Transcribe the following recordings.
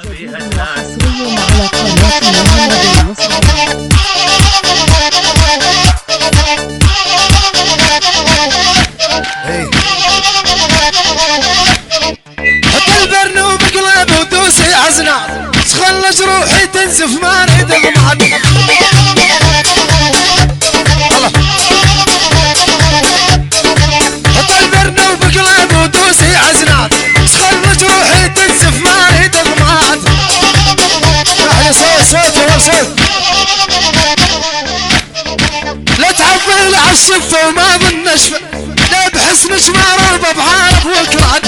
جديد وحصري على قناة محمد المصري. حط البرنوب قلب ودوسي عزنا تخلص روحي تنزف ما اريد اضمعد. حط البرنوب قلب ودوسي عزنا تخلص روحي تنزف ما اريد اضمعد. احلى صوت يا صوت. لا تعبر على الشفه وما بالنشفه لا بحسن شمار ببعارف والكراد.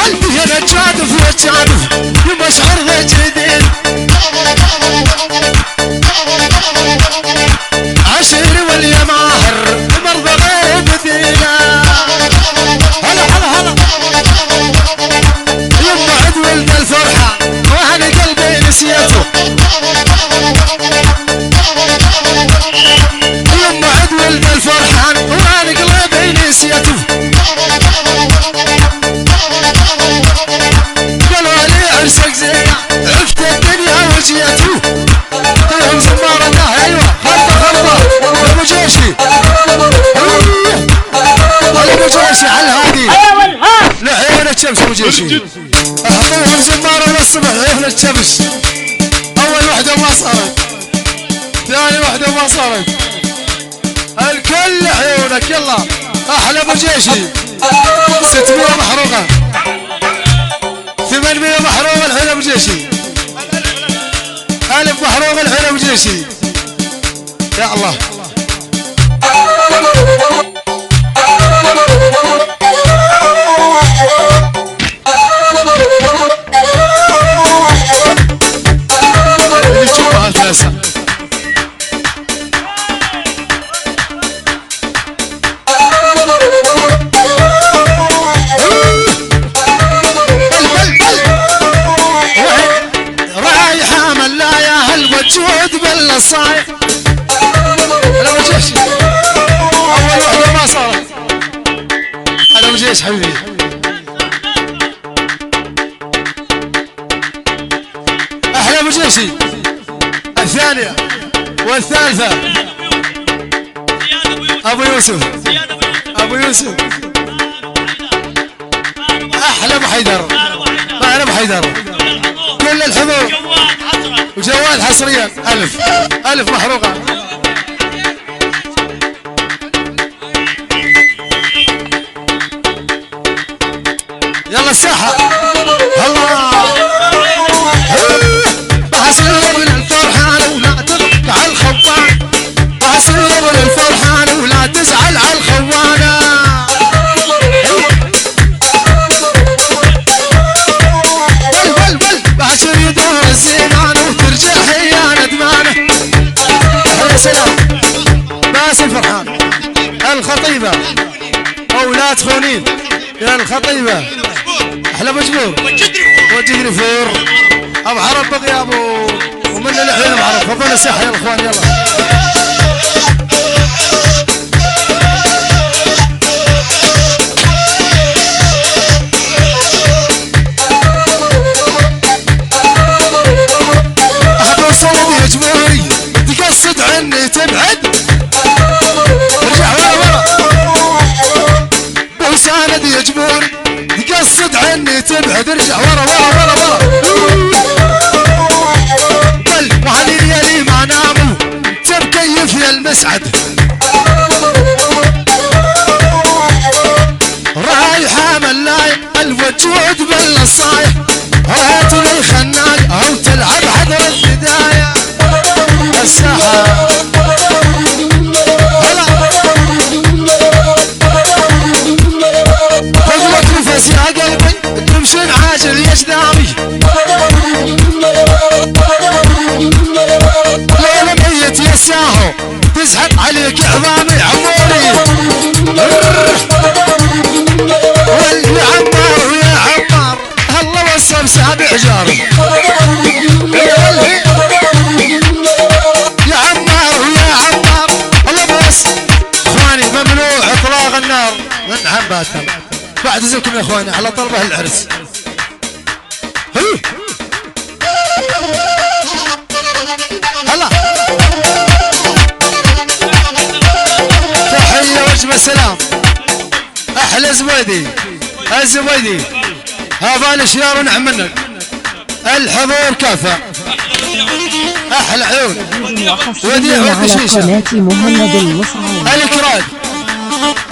قلبي هنا جادف وجادف ومشعر ذا جديد. عشيري واليا ماهر مرضى غير بدينا. هلا هلا هلا يما عد ولد الفرحة وانا قلبي نسيته. يما عد ولد الفرحان وانا قلبي نسيته. قالوا لي عرسك زينة عفت الدنيا وجيته. يوم زمار الله ايوه خلطة ابو جيشي ابو جيشي على الهادي لعين الشمس ابو جيشي. احطوهم زمار الصبح عين الشمس. اول وحدة ما صارت ثاني وحدة ما صارت الكل عيونك. يلا احلى ابو جيشي 600 محروقة 800 محروقة الحين ابو جيشي 1000 محروقة الحين ابو جيشي. يا الله اللي تشوفها الفلسة. وجود بالصايع انا وجيش اول وحده ما صارت. انا وجيش حبيبي احلى ابو جيشي. الثانيه والثالثه ابو يوسف ابو يوسف احلى ابو حيدر معنا ابو حيدر كل الحضور وجواد حصريا 1000 محروقة. يلا الساحة الله بحسب الفرحان ولا تضحك على الخوان. بحسب الفرحان ولا تزعل على الخوانة. بحشر يدور الزينان وترجع هي ندمانة. يا سلام باسل فرحان الخطيبة أولاد خونين يا الخطيبة أحلى مجبور وجدري فور أبو عرب بقي أبو ومن الحين أبو عرب. فضل الساحة يا الأخوان. يلا تقصد عني تبعد ارجع ورا بوساند يجبون. تقصد عني تبعد ارجع ورا بل وهذه الليالي ما ناموا تبكيف يا المسعد. رايحة ملاي الوجود بالصايح هات لي خناق او تلعب حضر البداية. الساحة هلا خذلك نفس يا قلبي تمشي عاجل يا جدامي. ليلة ميت يا ساهو تزحق عليك عظامي عموري. واللي عمار ويا عمار الله وصل سابع جاري. يا عمار الله بس اخواني ممنوع اطلاق النار. نعم باشا. أتم بعتذركم يا اخواني على طلبه العرس. هلا تحية وجبة سلام احلى زبيدي الزبيدي هذا شيار ونعم منك الحضور كافة احلى عيون وديع على قناة مهند المصري الكراد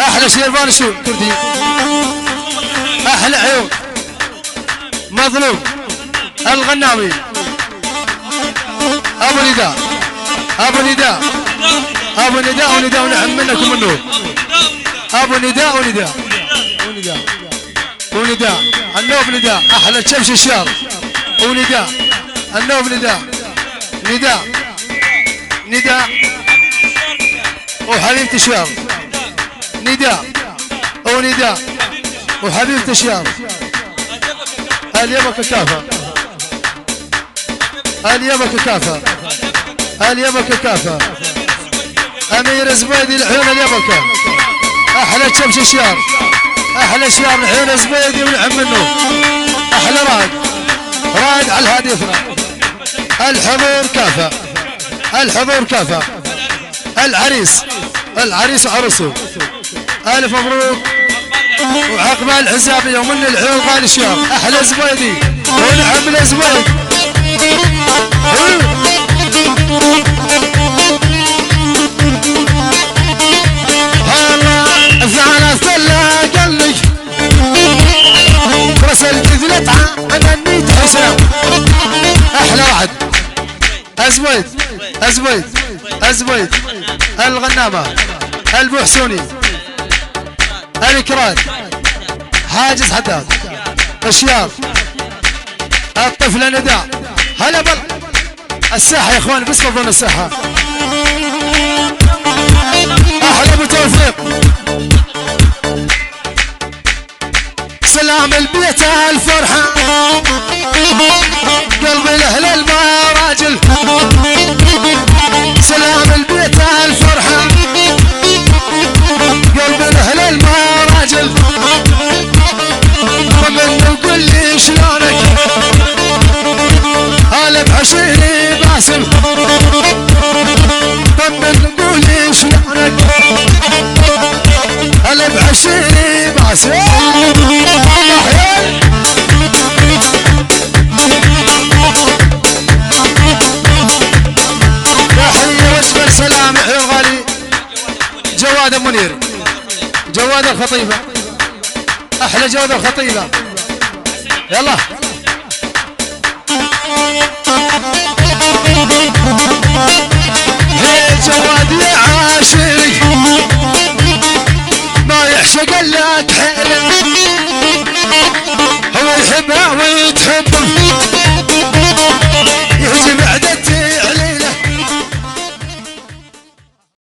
احلى شيربان شو كردي احلى عيون مظلوم الغنامي ابو نداء ابو نداء ابو نداء ونداء ونعم منكم النور ابو نداء ونداء ونداء ونداء النوب نداء احلى شمس الشار ونداء النوب نداء نداء نداء وحبيبتي شيار نداء ونداء وحبيبتي شيار اليبك كافة اليبك كافة اليبك كافة امير زبيدي العيون اليبكة احلى شمس الشيار احلى شيار العيون زبيدي ونعم منه احلى راد راد على الهادي يفرح الحضور كافة الحضور كافة العريس العريس وعروسه الف مبروك وعقب الحسابية ومن العيون غالي الشيار احلى زبيدي ونعم الزبيد زعل فلا قلي رسلت ذلتها انا نيت حسام احلى واحد ازبيد ازبيد ازبيد الغنامة البحسوني الكراد حاجز حداد الشيار الطفلة نداء هلا بل الساحة يا اخوان بس فضلنا الساحة احلى ابو توفيق سلام البيت الفرحة قلبي الاهل المراجل سلام البيت الفرحة قلبي الاهل المراجل ومن قول لي شلونك هلا بعشيري باسم ومن قول لي شلونك هلا بعشيري باسم تحية وجبة سلام يا غالي جواد منير جواد الخطيبة احلى جواد الخطيبة يلا